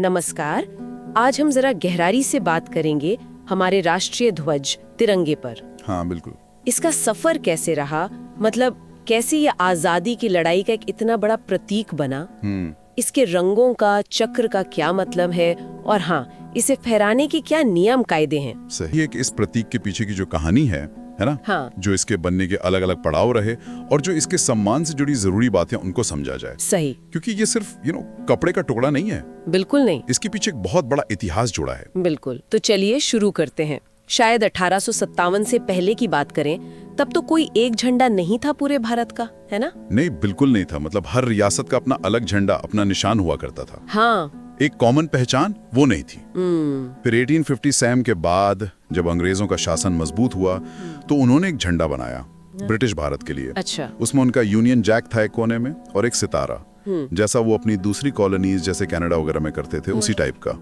नमस्कार। आज हम जरा गहराई से बात करेंगे हमारे राष्ट्रीय ध्वज तिरंगे पर। हाँ बिल्कुल। इसका सफर कैसे रहा, मतलब कैसे ये आजादी की लड़ाई का एक इतना बड़ा प्रतीक बना। इसके रंगों का, चक्र का क्या मतलब है, और हाँ, इसे फहराने के क्या नियम कायदे हैं। सही है कि इस प्रतीक के पीछे की जो कहानी है ना, हाँ। जो इसके बनने के अलग अलग पड़ाव रहे और जो इसके सम्मान से जुड़ी जरूरी बातें उनको समझा जाए। सही। क्योंकि ये सिर्फ कपड़े का टुकड़ा नहीं है। बिल्कुल नहीं। इसके पीछे एक बहुत बड़ा इतिहास जुड़ा है। बिल्कुल। तो चलिए शुरू करते हैं। शायद 1857 से पहले की बात करें, तब तो कोई एक झंडा नहीं था पूरे भारत का, है ना? नहीं, बिल्कुल नहीं था। मतलब हर रियासत का अपना अलग झंडा, अपना निशान हुआ करता था। हाँ। एक कॉमन पहचान वो नहीं थी। फिर 1857 के बाद जब अंग्रेजों का शासन मजबूत हुआ तो उन्होंने एक झंडा बनाया ब्रिटिश भारत के लिए। अच्छा। उसमें उनका यूनियन जैक था एक कोने में और एक सितारा, जैसा वो अपनी दूसरी कॉलोनीज जैसे कनाडा वगैरह में करते थे, उसी टाइप का।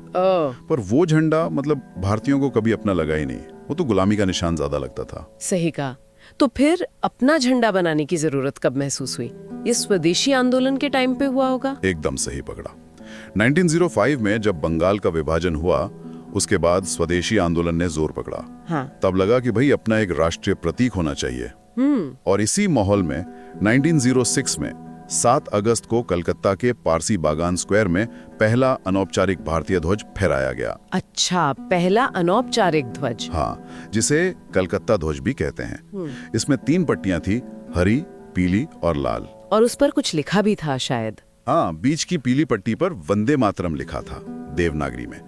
पर वो झंडा मतलब भारतीयों को कभी अपना लगा ही नहीं। वो तो गुलामी का निशान ज्यादा लगता था। सही कहा। तो फिर अपना झंडा बनाने की जरूरत कब महसूस हुई? ये स्वदेशी आंदोलन के टाइम पे हुआ होगा। एकदम सही पकड़ा। 1905 में जब बंगाल का विभाजन हुआ, उसके बाद स्वदेशी आंदोलन ने जोर पकड़ा। हाँ। तब लगा कि भाई अपना एक राष्ट्रीय प्रतीक होना चाहिए। और इसी माहौल में 1906 में 7 अगस्त को कलकत्ता के पारसी बागान स्क्वायर में पहला अनौपचारिक भारतीय ध्वज फहराया गया। अच्छा, पहला अनौपचारिक ध्वज। हाँ, जिसे कलकत्ता ध्वज भी कहते हैं। इसमें 3 पट्टियां थी, हरी, पीली और लाल। और उस पर कुछ लिखा भी था शायद। हाँ, बीच की पीली पट्टी पर वंदे मातरम लिखा था देवनागरी में।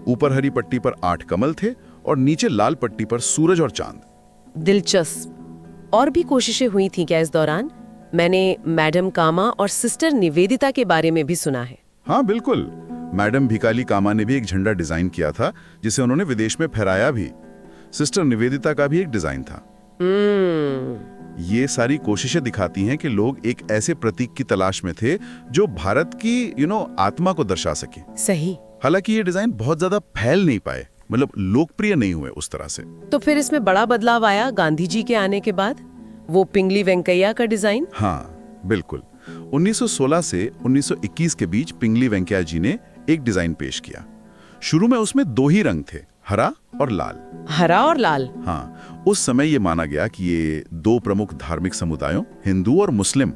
ऊपर हरी पट्टी पर 8 कमल थे और नीचे लाल पट्टी पर सूरज और चांद। दिलचस्प। और भी कोशिशें हुई थी क्या इस दौरान? मैंने मैडम कामा और सिस्टर निवेदिता के बारे में भी सुना है। हाँ बिल्कुल। मैडम भिकाली कामा ने भी एक झंडा डिजाइन किया था, जिसे उन्होंने विदेश में फहराया भी। सिस्टर निवेदिता का भी एक डिजाइन था। ये सारी कोशिशें दिखाती हैं कि लोग एक ऐसे प्रतीक की तलाश में थे जो भारत की आत्मा को दर्शा सके। सही। हालांकि ये डिजाइन बहुत ज्यादा फैल नहीं पाए, मतलब लोकप्रिय नहीं हुए उस तरह से। तो फिर इसमें बड़ा बदलाव आया गांधी जी के आने के बाद, वो पिंगली वेंकैया का डिजाइन। हाँ बिल्कुल। 1916 से 1921 के बीच पिंगली वेंकैया जी ने एक डिजाइन पेश किया। शुरू में उसमें 2 ही रंग थे, हरा और लाल। हरा और लाल। हाँ, उस समय ये माना गया कि ये 2 प्रमुख धार्मिक समुदायों, हिंदू और मुस्लिम,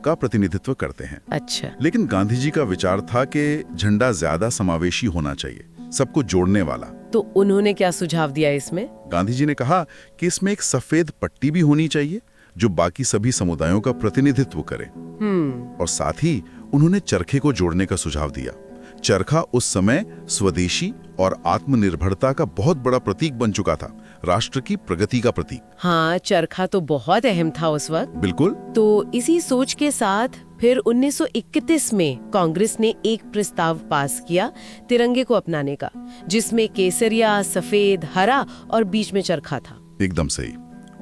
का प्रतिनिधित्व करते हैं। अच्छा। लेकिन गांधी जी का विचार था कि झंडा ज्यादा समावेशी होना चाहिए, सबको जोड़ने वाला। तो उन्होंने क्या सुझाव दिया इसमें? गांधी जी ने कहा कि इसमें एक सफेद पट्टी भी होनी चाहिए जो बाकी सभी समुदायों का प्रतिनिधित्व करे। और साथ ही उन्होंने चरखे को जोड़ने का सुझाव दिया। चरखा उस समय स्वदेशी और आत्मनिर्भरता का बहुत बड़ा प्रतीक बन चुका था, राष्ट्र की प्रगति का प्रतीक। हाँ, चरखा तो बहुत अहम था उस वक्त। बिल्कुल। तो इसी सोच के साथ फिर 1931 में कांग्रेस ने एक प्रस्ताव पास किया तिरंगे को अपनाने का, जिसमें केसरिया, सफेद, हरा और बीच में चरखा था। एकदम सही।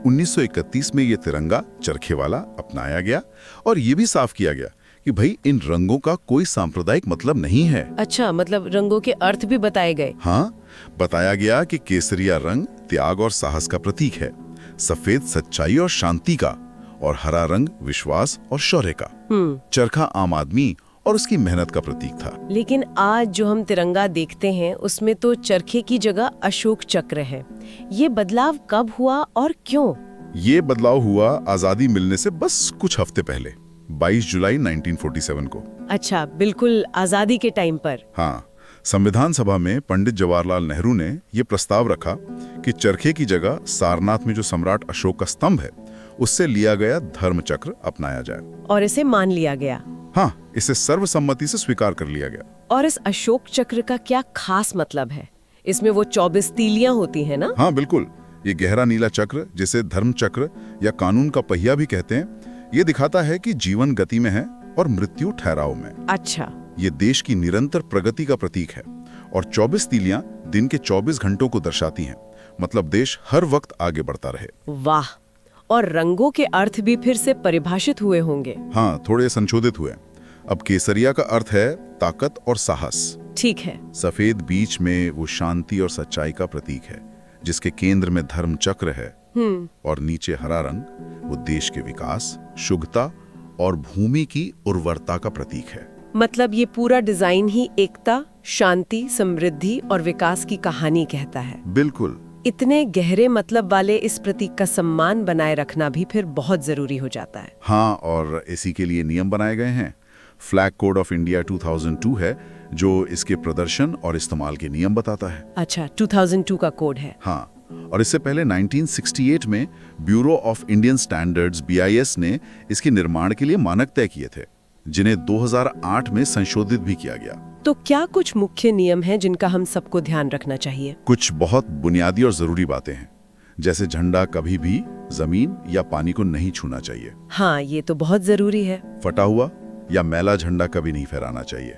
1931 में ये तिरंगा चरखे वाला अपनाया गया और ये भी साफ किया गया कि भाई इन रंगों का कोई सांप्रदायिक मतलब नहीं है। अच्छा, मतलब रंगों के अर्थ भी बताए गए। हाँ, बताया गया कि केसरिया रंग त्याग और साहस का प्रतीक है, सफेद सच्चाई और शांति का, और हरा रंग विश्वास और शौर्य का। चरखा आम आदमी और उसकी मेहनत का प्रतीक था। लेकिन आज जो हम तिरंगा देखते हैं उसमें तो चरखे की जगह अशोक चक्र है। ये बदलाव कब हुआ और क्यों? ये बदलाव हुआ आजादी मिलने से बस कुछ हफ्ते पहले, 22 जुलाई 1947 को। अच्छा, बिल्कुल आजादी के टाइम पर। हाँ, संविधान सभा में पंडित जवाहरलाल नेहरू ने ये प्रस्ताव रखा कि चरखे की जगह सारनाथ में जो सम्राट अशोक का स्तंभ है उससे लिया गया धर्म चक्र अपनाया जाए। और इसे मान लिया गया। हाँ, इसे सर्वसम्मति से स्वीकार कर लिया गया। और इस अशोक चक्र का क्या खास मतलब है? इसमें वो 24 तीलियां होती हैं ना? हाँ बिल्कुल। ये गहरा नीला चक्र, जिसे धर्म चक्र या कानून का पहिया भी कहते हैं, ये दिखाता है कि जीवन गति में है और मृत्यु ठहराव में। अच्छा। ये देश की निरंतर प्रगति का प्रतीक है। और 24 तीलियां दिन के 24 घंटों को दर्शाती हैं, मतलब देश हर वक्त आगे बढ़ता रहे। वाह। और रंगों के अर्थ भी फिर से परिभाषित हुए होंगे। हाँ, थोड़े संशोधित हुए। अब केसरिया का अर्थ है ताकत और साहस। ठीक है। सफेद बीच में वो शांति और सच्चाई का प्रतीक है, जिसके केंद्र में धर्म चक्र है। और नीचे हरा रंग वो देश के विकास, शुद्धता और भूमि की उर्वरता का प्रतीक है। मतलब ये पूरा डिजाइन ही एकता, शांति, समृद्धि और विकास की कहानी कहता है। बिल्कुल। इतने गहरे मतलब वाले इस प्रतीक का सम्मान बनाए रखना भी फिर बहुत जरूरी हो जाता है। हाँ, और इसी के लिए नियम बनाए गए हैं। फ्लैग कोड ऑफ इंडिया 2002 है जो इसके प्रदर्शन और इस्तेमाल के नियम बताता है। अच्छा, 2002 का कोड है। हाँ, और इससे पहले 1968 में bureau of Indian standards BIS ने इसके निर्माण के लिए मानक तय किए थे, जिन्हें 2008 में संशोधित भी किया गया। तो क्या कुछ मुख्य नियम हैं जिनका हम सबको ध्यान रखना चाहिए? कुछ बहुत बुनियादी और जरूरी बातें हैं, जैसे झंडा कभी भी जमीन या पानी को नहीं छूना चाहिए। हाँ, ये तो बहुत जरूरी है। फटा हुआ या मैला झंडा कभी नहीं फहराना चाहिए।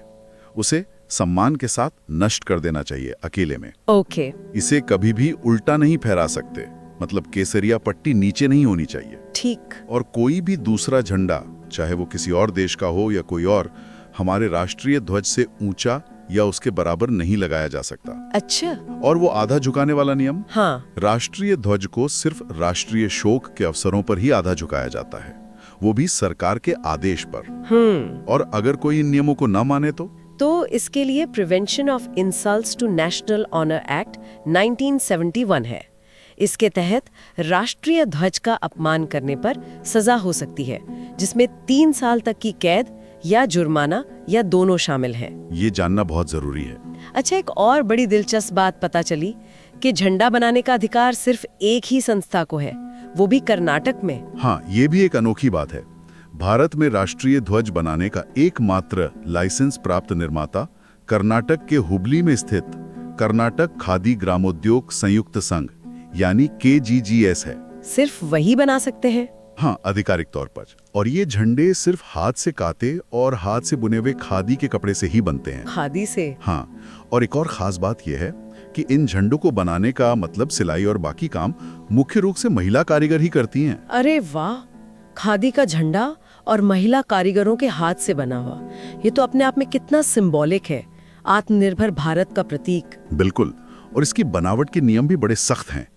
उसे सम्मान के साथ नष्ट कर देना चाहिए अकेले में। ओके। इसे कभी भी उल्टा नहीं फहरा सकते, मतलब केसरिया पट्टी नीचे नहीं होनी चाहिए। ठीक। और कोई भी दूसरा झंडा, चाहे वो किसी और देश का हो या कोई और, हमारे राष्ट्रीय ध्वज से ऊंचा या उसके बराबर नहीं लगाया जा सकता। अच्छा। और वो आधा झुकाने वाला नियम, हाँ, राष्ट्रीय ध्वज को सिर्फ राष्ट्रीय शोक के अवसरों पर ही आधा झुकाया जाता है, वो भी सरकार के आदेश पर। और अगर कोई इन नियमों को न माने तो इसके लिए prevention of insults to national honour act 1971 है। इसके तहत राष्ट्रीय ध्वज का अपमान करने पर सजा हो सकती है, जिसमें 3 साल तक की कैद या जुर्माना या दोनों शामिल हैं। ये जानना बहुत जरूरी है। अच्छा, एक और बड़ी दिलचस्प बात पता चली कि झंडा बनाने का अधिकार सिर्फ एक ही संस्था को है, वो भी कर्नाटक में। हाँ, ये भी एक अनोखी बात है। भारत में राष्ट्रीय ध्वज बनाने का एकमात्र लाइसेंस प्राप्त निर्माता कर्नाटक के हुबली में स्थित कर्नाटक खादी ग्रामोद्योग संयुक्त संघ यानी KGGS है। सिर्फ वही बना सकते हैं? हाँ, आधिकारिक तौर पर। और ये झंडे सिर्फ हाथ से काते और हाथ से बुने हुए खादी के कपड़े से ही बनते हैं। खादी से? हाँ, और एक और खास बात यह है कि इन झंडों को बनाने का मतलब सिलाई और बाकी काम मुख्य रूप से महिला कारीगर ही करती हैं। अरे वाह, खादी का झंडा और महिला कारीगरों के हाथ से बना हुआ, ये तो अपने आप में कितना सिंबॉलिक है, आत्मनिर्भर भारत का प्रतीक। बिल्कुल। और इसकी बनावट के नियम भी बड़े सख्त हैं।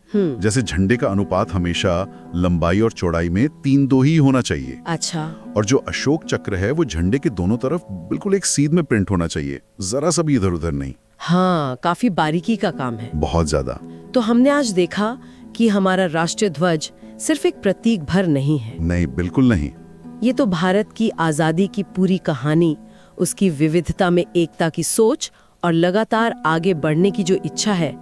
जैसे झंडे का अनुपात हमेशा लंबाई और चौड़ाई में 3:2 ही होना चाहिए। अच्छा। और जो अशोक चक्र है वो झंडे के दोनों तरफ बिल्कुल एक सीध में प्रिंट होना चाहिए, जरा सा भी इधर उधर नहीं। हाँ, काफी बारीकी का काम है। बहुत ज्यादा। तो हमने आज देखा कि हमारा राष्ट्रीय ध्वज सिर्फ एक प्रतीक भर नहीं है। नहीं, बिल्कुल नहीं। ये तो भारत की आजादी की पूरी कहानी, उसकी विविधता में एकता की सोच और लगातार आगे बढ़ने की जो इच्छा है,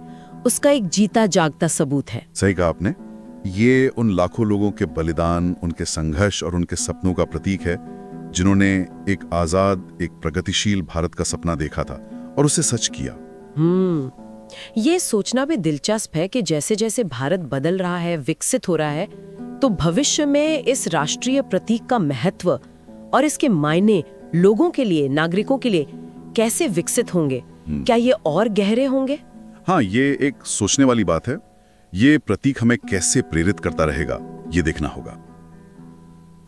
उसका एक जीता जागता सबूत है। सही कहा आपने। ये उन लाखों लोगों के बलिदान, उनके संघर्ष और उनके सपनों का प्रतीक है, जिन्होंने एक आजाद, एक प्रगतिशील भारत का सपना देखा था और उसे सच किया। ये सोचना भी दिलचस्प है कि जैसे जैसे भारत बदल रहा है, विकसित हो रहा है, तो भविष्य में इस राष्ट्रीय प्रतीक का महत्व और इसके मायने लोगों के लिए, नागरिकों के लिए कैसे विकसित होंगे? क्या ये और गहरे होंगे? हाँ, ये एक सोचने वाली बात है। ये प्रतीक हमें कैसे प्रेरित करता रहेगा, ये देखना होगा।